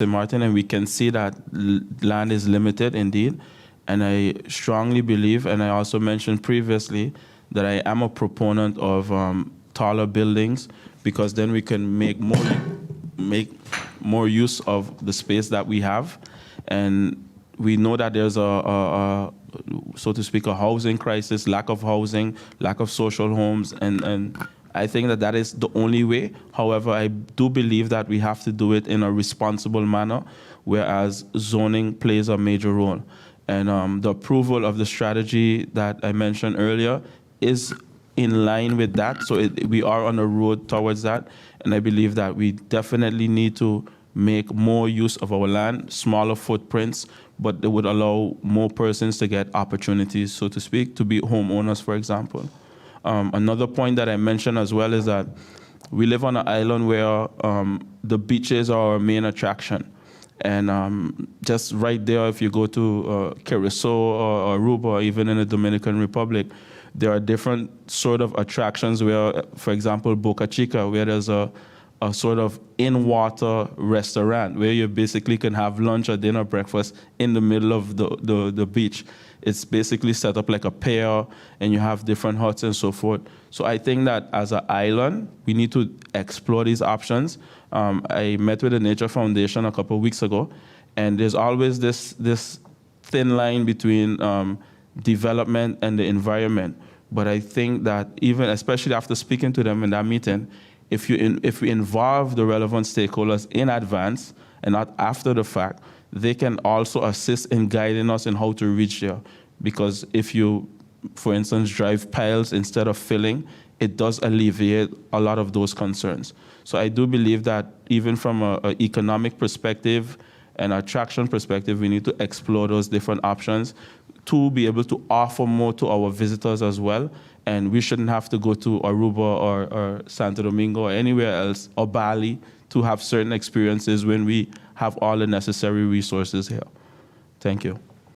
Maarten, and we can see that land is limited indeed. And I strongly believe, and I also mentioned previously, that I am a proponent of taller buildings, because then we can make more use of the space that we have. And we know that there's so to speak, a housing crisis, lack of housing, lack of social homes, and I think that that is the only way. However, I do believe that we have to do it in a responsible manner, whereas zoning plays a major role. And the approval of the strategy that I mentioned earlier is in line with that. So we are on a road towards that. And I believe that we definitely need to make more use of our land, smaller footprints, but it would allow more persons to get opportunities, so to speak, to be homeowners, for example. Another point that I mentioned as well is that we live on an island where the beaches are our main attraction. And just right there, if you go to Curacao or Aruba, or even in the Dominican Republic, there are different sort of attractions where, for example, Boca Chica, where there's a sort of in-water restaurant where you basically can have lunch or dinner, breakfast in the middle of the beach. It's basically set up like a pier, and you have different huts and so forth. So I think that as an island, we need to explore these options. I met with the Nature Foundation a couple of weeks ago, and there's always this thin line between development and the environment. But I think that even, especially after speaking to them in that meeting, if we involve the relevant stakeholders in advance and not after the fact, they can also assist in guiding us in how to reach there. Because if you, for instance, drive piles instead of filling, it does alleviate a lot of those concerns. So I do believe that even from an economic perspective and attraction perspective, we need to explore those different options to be able to offer more to our visitors as well. And we shouldn't have to go to Aruba or Santo Domingo or anywhere else, or Bali, to have certain experiences when we have all the necessary resources here. Thank you.